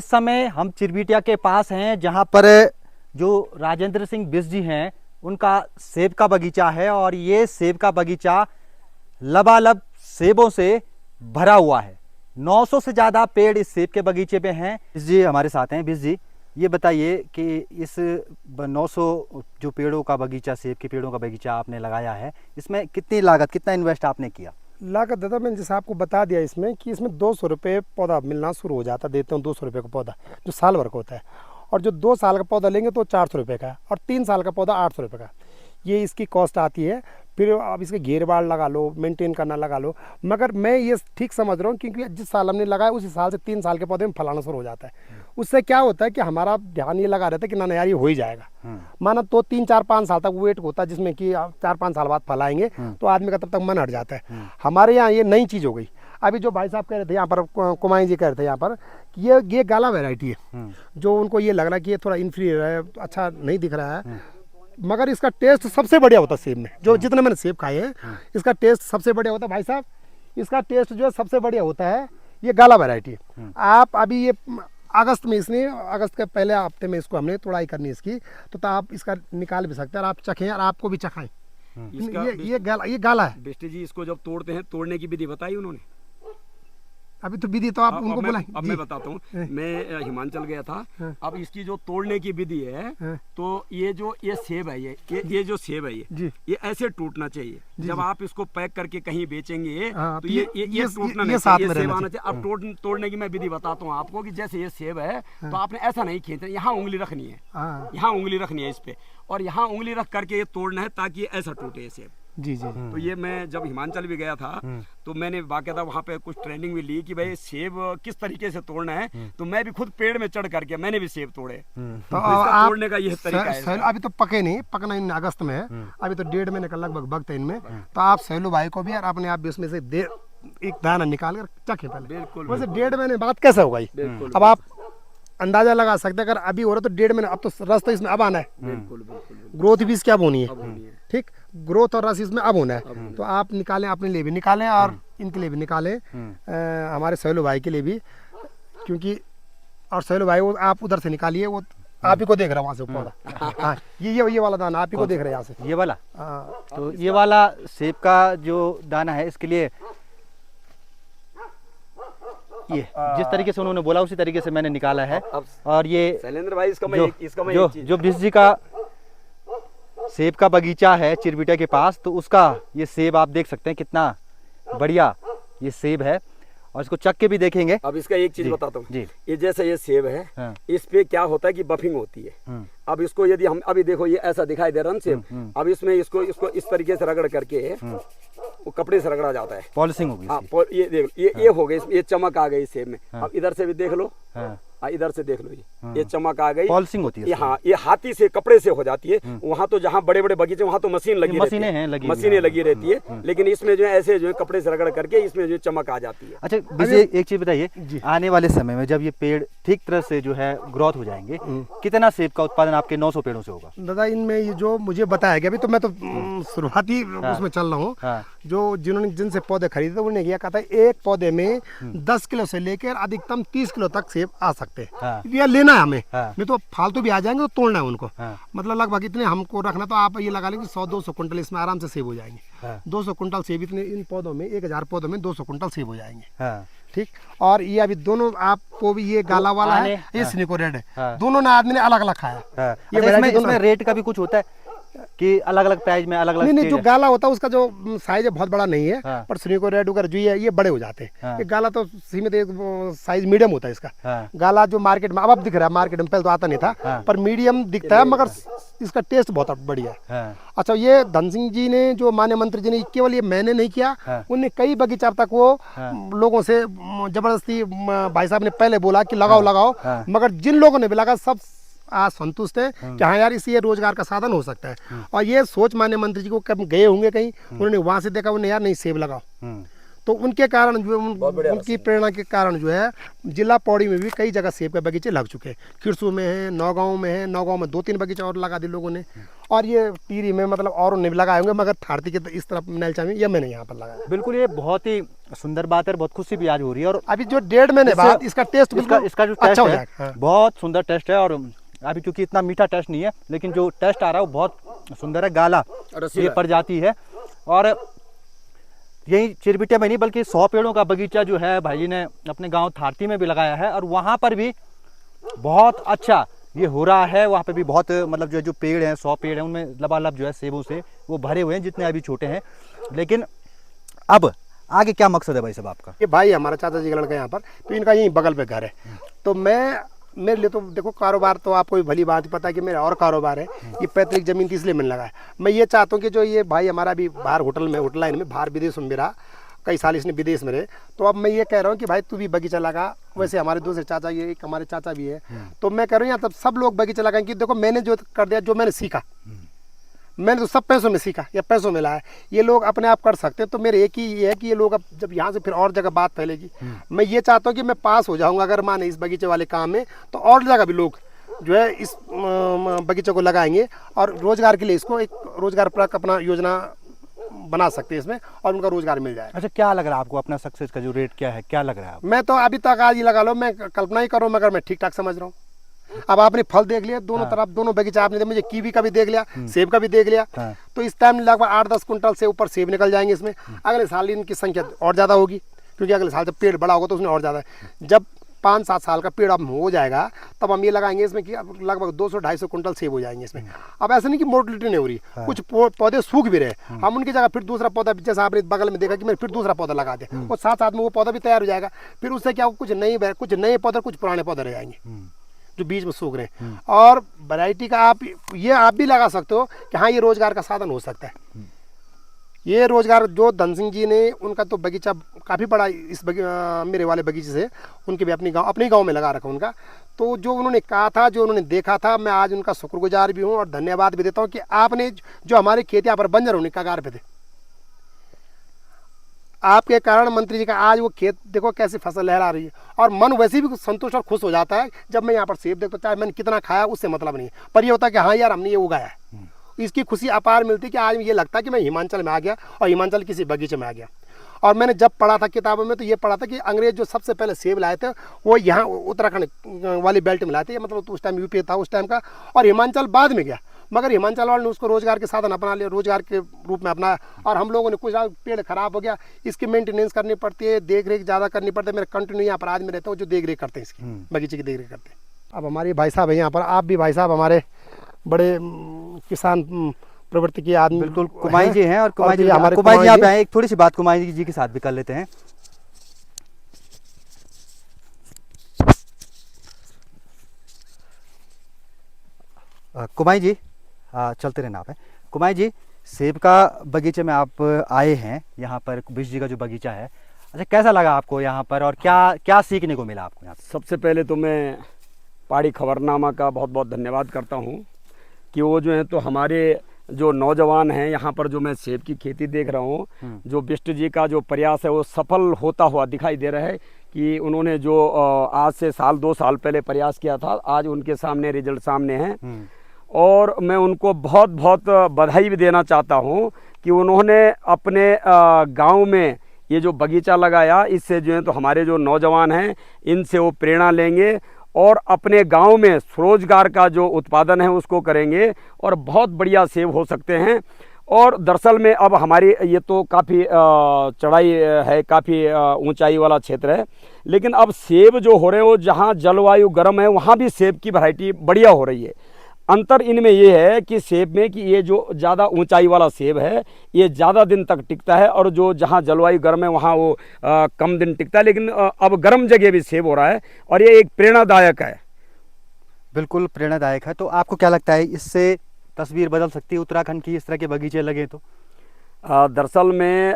इस समय हम चिरबिटिया के पास हैं, जहां पर जो राजेंद्र सिंह बिष्ट जी हैं उनका सेब का बगीचा है और ये सेब का बगीचा लबालब सेबों से भरा हुआ है। 900 से ज़्यादा पेड़ इस सेब के बगीचे पे हैं। बिष्ट जी हमारे साथ हैं। बिष्ट जी, ये बताइए कि इस 900 जो पेड़ों का बगीचा, सेब के पेड़ों का बगीचा आपने लगाया है, इसमें कितनी लागत, कितना इन्वेस्ट आपने किया? लागत दादा मैंने जैसे आपको बता दिया इसमें कि इसमें 200 रुपये पौधा मिलना शुरू हो जाता, देते हैं 200 रुपये का पौधा जो साल भर का होता है। और जो 2 साल का पौधा लेंगे तो 400 रुपये का, और 3 साल का पौधा 800 रुपये का, ये इसकी कॉस्ट आती है। फिर अब इसके घेर बाड़ लगा लो, मेंटेन करना लगा लो। मगर मैं ये ठीक समझ रहा हूँ क्योंकि जिस साल हमने लगाया उसी साल से 3 साल के पौधे में फलाना शुरू हो जाता है। उससे क्या होता है कि हमारा ध्यान ये लगा रहता है कि ना यार ये हो ही जाएगा। माना तो 3, 4, 5 साल तक वेट होता है, जिसमें कि 4, 5 साल बाद फल आएंगे तो आदमी का तब तक मन हट जाता है। हमारे यहाँ ये नई चीज़ हो गई। अभी जो भाई साहब कह रहे थे यहाँ पर, कुमाई जी कह रहे थे यहाँ पर कि ये गाला वैरायटी है, जो उनको ये लग रहा है कि ये थोड़ा इन्फीरियर है, अच्छा नहीं दिख रहा है। मगर इसका टेस्ट सबसे बढ़िया होता है सेब में। जो जितने मैंने सेब खाए हैं इसका टेस्ट सबसे बढ़िया होता है भाई साहब। इसका टेस्ट जो है सबसे बढ़िया होता है, ये गाला वैरायटी है। आप अभी ये अगस्त में, इसने अगस्त के पहले हफ्ते में इसको हमने तोड़ाई करनी है इसकी, तो आप इसका निकाल भी सकते हैं और आप चखें और आपको भी चखाएं। ये गाला है। बिष्ट जी इसको जब तोड़ते हैं, तोड़ने की विधि बताई उन्होंने? अभी तो विधि तो आप उनको बुलाएं। अब मैं बताता हूँ। मैं हिमाचल गया था। अब इसकी जो तोड़ने की विधि है, तो ये सेब है, ये जो सेब है ये ऐसे टूटना चाहिए। जब आप इसको पैक करके कहीं बेचेंगे तो ये टूटना नहीं चाहिए, ये सेब आना चाहिए। अब तोड़ने की मैं विधि बताता हूँ आपको कि जैसे ये सेब है तो आपने ऐसा नहीं खींचना, यहाँ उंगली रखनी है, यहाँ उंगली रखनी है इस पे, और यहाँ उंगली रख करके ये तोड़ना है ताकि ऐसा टूटे ये सेब। जी। तो ये मैं जब हिमाचल भी गया था तो मैंने बाकायदा वहाँ पे कुछ ट्रेनिंग भी ली कि भाई सेब किस तरीके से तोड़ना है। तो मैं भी खुद पेड़ में चढ़ करके मैंने भी सेब तोड़े। तो इसका तोड़ने का ये तरीका है। अभी तो पके नहीं, पकना इन अगस्त में है, अभी तो 1.5 महीने का लगभग वक्त है इनमें। तो आप सहेलू भाई को भी और अपने आप भी उसमें से एक दाना निकाल कर चखे पहले। बिल्कुल। वैसे 1.5 महीने बाद कैसे होगा ये? अब आप अंदाजा लगा सकते हैं। अगर अभी हो रहा तो 1.5 महीने, अब तो रस तो इसमें अब आना है। बिल्कुल। ग्रोथ भी इसकी अब होनी है, ठीक, ग्रोथ और रस इसमें अब होना है। तो आप निकालें, अपने लिए भी निकालें और इनके लिए भी निकालें, हमारे सहेलू भाई के लिए भी, क्योंकि और सहेलू भाई वो आप उधर से निकालिए, वो आप ही को देख रहा है वहाँ से पौधा। हाँ, ये वाला दाना आप ही को देख रहे हैं यहाँ से, ये वाला। तो ये वाला सेब का जो दाना है, इसके लिए ये जिस तरीके से उन्होंने बोला उसी तरीके से मैंने निकाला है। और ये शैलेंद्र भाई जो बिष्ट जी का सेब का बगीचा है चिरबिटिया के पास, तो उसका ये सेब आप देख सकते हैं कितना बढ़िया ये सेब है, और इसको चख के भी देखेंगे। अब इसका एक चीज बताता हूँ। ये जैसे ये सेब है, इस पे क्या होता है कि बफिंग होती है। अब इसको यदि हम अभी देखो ये ऐसा दिखाई दे रहा है सेब, अब इसमें इसको इस तरीके से रगड़ करके वो कपड़े से रगड़ा जाता है, पॉलिशिंग होगी। हाँ, ये देख ये हो गई, ये चमक आ गई सेब में। अब इधर से भी देख लो, इधर से देख लो, ये चमक आ गई, पॉलिशिंग होती है। हाँ, ये हाथी से कपड़े से हो जाती है। वहाँ तो जहाँ बड़े बड़े बगीचे वहाँ तो मशीनें लगी रहती है, लेकिन इसमें जो है ऐसे जो है कपड़े से रगड़ करके इसमें जो चमक आ जाती है। अच्छा विजय, एक चीज बताइए, आने वाले समय में जब ये पेड़ ठीक तरह से जो है ग्रोथ हो जाएंगे, कितना सेब का उत्पादन आपके 900 पेड़ों से होगा? दादा इनमें ये जो मुझे बताया गया, अभी तो मैं तो शुरुआती उसमें चल रहा हूँ। जो जिनसे पौधे खरीदे थे उन्होंने क्या कहा था, एक पौधे में 10 किलो से लेकर अधिकतम 30 किलो तक सेब आ सकते हैं। ये लेना है हमें, नहीं तो फालतू भी आ जाएंगे तो तोड़ना है उनको। मतलब लगभग इतने हमको रखना, तो आप ये लगा लेंगे 100-200 कुंटल इसमें आराम से सेब हो जाएंगे। 200 कुंटल सेब इतने इन पौधों में, 1000 पौधों में 200 कुंटल सेब हो जाएंगे। ठीक, और ये अभी दोनों आपको भी, ये गाला वाला है, ये स्निको रेड है, दोनों ने आदमी ने अलग अलग खाया। ये इसमें रेट का भी कुछ होता है कि अलग अलग प्राइस में अलग अलग? नहीं, जो गाला होता है उसका जो साइज है बहुत बड़ा नहीं है, पर स्निको रेड वगैरह जो है ये बड़े हो जाते हैं। ये गाला तो सीमित साइज मीडियम होता है इसका। गाला जो मार्केट में अब दिख रहा है, मार्केट में पहले तो आता नहीं था, पर मीडियम दिखता है, मगर इसका टेस्ट बहुत बढ़िया है। अच्छा, ये धन सिंह जी ने, जो माननीय मंत्री जी ने, केवल ये मैंने नहीं किया, उनने कई बगीचा तक वो लोगों से जबरदस्ती, भाई साहब ने पहले बोला कि लगाओ, मगर जिन लोगों ने भी लगा सब आज संतुष्ट है कि हाँ यार इससे रोजगार का साधन हो सकता है। और ये सोच माननीय मंत्री जी को कब गए होंगे कहीं, उन्होंने वहां से देखा, उन्होंने यार नहीं सेब लगाओ, तो उनके कारण जो उनकी प्रेरणा के कारण जो है जिला पौड़ी में भी कई जगह सेब के बगीचे लग चुके हैं। खिरसू में है, नौगांव में है, नौगांव में 2-3 बगीचे और लगा दिए लोगों ने, और ये टिहरी में मतलब और नहीं लगाए होंगे, मगर थारती के इस तरफ नैलचा में ये मैंने यहाँ पर लगाया। बिल्कुल, ये बहुत ही सुंदर बात है, बहुत खुशी भी आज हो रही है। और अभी जो 1.5 महीने बाद इसका टेस्ट इसका जो टेस्ट अच्छा हो है जाएगा। हाँ। बहुत सुंदर टेस्ट है, और अभी क्योंकि इतना मीठा टेस्ट नहीं है, लेकिन जो टेस्ट आ रहा है वो बहुत सुंदर है, गाला ये प्रजाति है। और यही चिरबिटिया में नहीं बल्कि 100 पेड़ों का बगीचा जो है भाई जी ने अपने गांव थारती में भी लगाया है, और वहां पर भी बहुत अच्छा ये हो रहा है। वहाँ पे भी बहुत मतलब जो पेड़ हैं, 100 पेड़ हैं, उनमें लबालब जो है सेबों से वो भरे हुए हैं, जितने अभी छोटे हैं। लेकिन अब आगे क्या मकसद है भाई साहब आपका? ये भाई हमारा चाचा जी का लड़का यहाँ पर, तो इनका यहीं बगल पे घर है। तो मेरे लिए तो देखो कारोबार तो आपको भी भली बात पता है कि मेरा और कारोबार है, ये पैतृक जमीन थी इसलिए मैंने लगाया। मैं ये चाहता हूँ कि जो ये भाई हमारा भी बाहर होटल लाइन में बाहर विदेश में रहा, कई साल इसने विदेश में रहे, तो अब मैं ये कह रहा हूँ कि भाई तू भी बगीचा लगा। वैसे हमारे दूसरे चाचा, ये एक हमारे चाचा भी है, तो मैं कह रहा हूँ यहाँ तब सब लोग बगीचा लगाएं। कि देखो मैंने जो कर दिया, जो मैंने सीखा, मैंने तो सब पैसों में सीखा या पैसों में लाया। ये लोग अपने आप कर सकते हैं, तो मेरे एक ही ये है कि ये लोग अब जब यहाँ से फिर और जगह बात फैलेगी, मैं ये चाहता हूँ कि मैं पास हो जाऊँगा अगर माने इस बगीचे वाले काम में, तो और जगह भी लोग जो है इस बगीचे को लगाएंगे और रोजगार के लिए इसको एक रोजगार परक अपना योजना बना सकते हैं इसमें, और उनका रोजगार मिल जाएगा। अच्छा, क्या लग रहा है आपको अपना सक्सेस का जो रेट क्या है, क्या लग रहा है आपको? मैं तो अभी तक आज ही लगा लो, मैं कल्पना ही करूँ मगर मैं ठीक ठाक समझ रहा हूँ। अब आपने फल देख लिया दोनों तरफ, दोनों बगीचा आपने, मुझे कीवी का भी देख लिया, सेब का भी देख लिया, तो इस टाइम लगभग 8-10 कुंटल से ऊपर सेब निकल जाएंगे इसमें। अगले साल इनकी संख्या और ज़्यादा होगी, क्योंकि अगले साल जब पेड़ बड़ा होगा तो उसमें और ज़्यादा। जब 5-7 साल का पेड़ अब हो जाएगा तब हम ये लगाएंगे इसमें कि अब लगभग 200-250 कुंटल सेब हो जाएंगे इसमें। अब ऐसा नहीं कि मोर्टलिटी नहीं हो रही, कुछ पौधे सूख भी रहे, हम उनकी जगह फिर दूसरा पौधा, जैसा आपने बगल में देखा कि मैंने फिर दूसरा पौधा लगा दिया, और साथ में वो पौधा भी तैयार हो जाएगा। फिर उससे क्या कुछ नए पौधे, कुछ पुराने पौधे रह जाएंगे जो बीच में सूख रहे हैं। और वैरायटी का आप भी लगा सकते हो कि हाँ ये रोजगार का साधन हो सकता है। ये रोजगार जो धन सिंह जी ने, उनका तो बगीचा काफ़ी बड़ा इस मेरे वाले बगीचे से, उनके भी अपने गांव में लगा रखा उनका। तो जो उन्होंने कहा था, जो उन्होंने देखा था, मैं आज उनका शुक्रगुजार भी हूँ और धन्यवाद भी देता हूँ कि आपने जो हमारे खेत यहाँ पर बंजर होने का कगार पे थे, आपके कारण मंत्री जी का आज वो खेत देखो कैसी फसल लहरा रही है, और मन वैसे भी संतुष्ट और खुश हो जाता है जब मैं यहाँ पर सेब देखता हूँ। चाहे मैंने कितना खाया उससे मतलब नहीं है, पर ये होता है कि हाँ यार हमने ये उगाया है, इसकी खुशी अपार मिलती है कि आज ये लगता है कि मैं हिमाचल में आ गया और हिमाचल किसी बगीचे में आ गया। और मैंने जब पढ़ा था किताबों में तो ये पढ़ा था कि अंग्रेज जो सबसे पहले सेब लाए थे वो यहाँ उत्तराखंड वाली बेल्ट में लाए थे, मतलब तो उस टाइम यूपी था उस टाइम का, और हिमाचल बाद में गया, मगर हिमाचल वाले ने उसको रोजगार के साधन अपना लिया, रोजगार के रूप में अपनाया। और हम लोगों ने कुछ पेड़ खराब हो गया, इसकी मेंटेनेंस करनी पड़ती है, देख रेख ज़्यादा करनी पड़ती है। मेरे कंटिन्यू यहाँ पर आज में रहता हूँ जो देख रेख करते हैं, इसकी बगीचे की देख रेख करते हैं। अब हमारे भाई साहब है यहाँ पर, आप भी भाई साहब हमारे बड़े किसान प्रवृत्ति के आदमी बिल्कुल कुमाई जी हैं, और कुमाई जी आप आए, एक थोड़ी सी बात कुमाई जी के साथ भी कर लेते हैं। कुमाई जी चलते रहना आप। कुमाई जी, सेब का बगीचे में आप आए हैं, यहाँ पर बिश जी का जो बगीचा है, अच्छा कैसा लगा आपको यहाँ पर, और क्या क्या सीखने को मिला आपको यहाँ? सबसे पहले तो मैं पहाड़ी खबरनामा का बहुत बहुत धन्यवाद करता हूँ कि वो जो है तो हमारे जो नौजवान हैं यहाँ पर, जो मैं सेब की खेती देख रहा हूँ, जो बिष्ट जी का जो प्रयास है वो सफल होता हुआ दिखाई दे रहा है। कि उन्होंने जो आज से 1-2 साल पहले प्रयास किया था, आज उनके सामने रिजल्ट सामने हैं, और मैं उनको बहुत बहुत बधाई भी देना चाहता हूँ कि उन्होंने अपने गांव में ये जो बगीचा लगाया, इससे जो है तो हमारे जो नौजवान हैं इनसे वो प्रेरणा लेंगे और अपने गांव में स्वरोजगार का जो उत्पादन है उसको करेंगे, और बहुत बढ़िया सेब हो सकते हैं। और दरअसल में अब हमारी ये तो काफ़ी चढ़ाई है, काफ़ी ऊंचाई वाला क्षेत्र है, लेकिन अब सेब जो हो रहे हैं वो जहाँ जलवायु गर्म है वहाँ भी सेब की वैरायटी बढ़िया हो रही है। अंतर इनमें ये है कि सेब में कि ये जो ज़्यादा ऊंचाई वाला सेब है ये ज़्यादा दिन तक टिकता है, और जो जहाँ जलवायु गर्म है वहाँ वो कम दिन टिकता है, लेकिन अब गर्म जगह भी सेब हो रहा है, और ये एक प्रेरणादायक है। बिल्कुल प्रेरणादायक है। तो आपको क्या लगता है इससे तस्वीर बदल सकती है उत्तराखंड की, इस तरह के बगीचे लगे तो? दरअसल में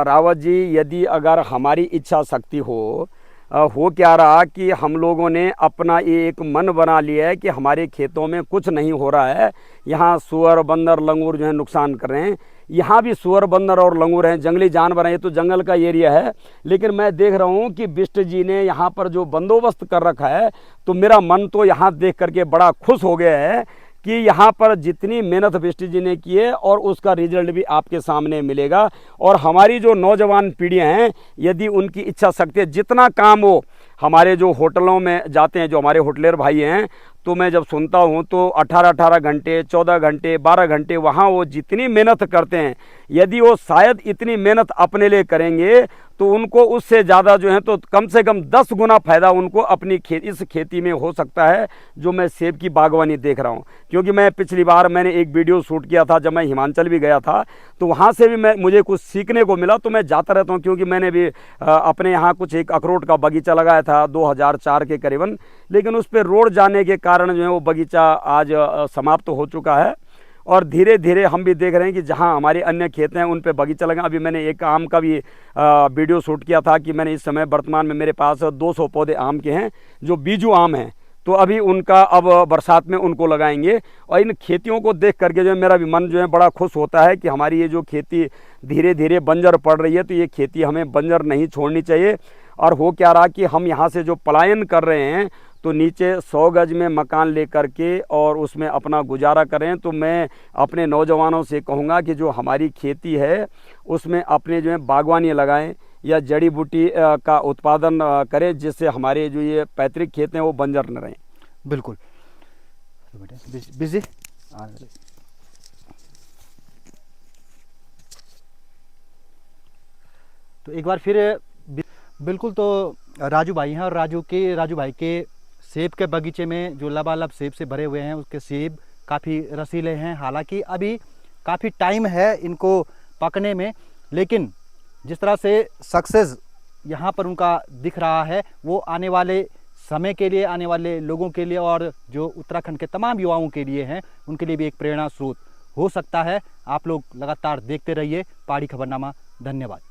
रावत जी, यदि अगर हमारी इच्छा शक्ति हो हो क्या रहा कि हम लोगों ने अपना ये एक मन बना लिया है कि हमारे खेतों में कुछ नहीं हो रहा है, यहाँ सुअर बंदर लंगूर जो है नुकसान कर रहे हैं। यहाँ भी सुअर बंदर और लंगूर हैं, जंगली जानवर हैं, ये तो जंगल का एरिया है। लेकिन मैं देख रहा हूँ कि बिष्ट जी ने यहाँ पर जो बंदोबस्त कर रखा है, तो मेरा मन तो यहाँ देख करके बड़ा खुश हो गया है कि यहाँ पर जितनी मेहनत बिष्ट जी ने की है और उसका रिजल्ट भी आपके सामने मिलेगा। और हमारी जो नौजवान पीढ़ियाँ हैं, यदि उनकी इच्छा शक्ति, जितना काम हो, हमारे जो होटलों में जाते हैं, जो हमारे होटलियर भाई हैं, तो मैं जब सुनता हूँ तो 18-18 घंटे, 14 घंटे, 12 घंटे वहाँ वो जितनी मेहनत करते हैं, यदि वो शायद इतनी मेहनत अपने लिए करेंगे तो उनको उससे ज़्यादा जो है तो कम से कम 10 गुना फ़ायदा उनको अपनी इस खेती में हो सकता है, जो मैं सेब की बागवानी देख रहा हूँ। क्योंकि मैं पिछली बार मैंने एक वीडियो शूट किया था, जब मैं हिमाचल भी गया था, तो वहाँ से भी मुझे कुछ सीखने को मिला। तो मैं जाता रहता हूँ, क्योंकि मैंने भी अपने यहाँ कुछ एक अखरोट का बगीचा लगाया था 2004 के करीबन, लेकिन उस पर रोड जाने के कारण जो है वो बगीचा आज समाप्त हो चुका है। और धीरे धीरे हम भी देख रहे हैं कि जहां हमारे अन्य खेत हैं उन पे बगीचा लगा। अभी मैंने एक आम का भी वीडियो शूट किया था कि मैंने इस समय वर्तमान में मेरे पास 200 पौधे आम के हैं, जो बीजू आम हैं, तो अभी उनका अब बरसात में उनको लगाएंगे। और इन खेतियों को देख करके जो है मेरा भी मन जो है बड़ा खुश होता है कि हमारी ये जो खेती धीरे धीरे बंजर पड़ रही है, तो ये खेती हमें बंजर नहीं छोड़नी चाहिए। और हो क्या रहा कि हम यहाँ से जो पलायन कर रहे हैं, तो नीचे 100 गज में मकान लेकर के और उसमें अपना गुजारा करें। तो मैं अपने नौजवानों से कहूँगा कि जो हमारी खेती है उसमें अपने जो है बागवानी लगाएं या जड़ी बूटी का उत्पादन करें, जिससे हमारे जो ये पैतृक खेत हैं वो बंजर न रहें। बिल्कुल बिजी। तो एक बार फिर बिल्कुल, तो राजू भाई हैं और राजू भाई के सेब के बगीचे में जो लबालब सेब से भरे हुए हैं, उसके सेब काफ़ी रसीले हैं। हालांकि अभी काफ़ी टाइम है इनको पकने में, लेकिन जिस तरह से सक्सेस यहाँ पर उनका दिख रहा है, वो आने वाले समय के लिए, आने वाले लोगों के लिए और जो उत्तराखंड के तमाम युवाओं के लिए हैं, उनके लिए भी एक प्रेरणा स्रोत हो सकता है। आप लोग लगातार देखते रहिए पहाड़ी खबरनामा। धन्यवाद।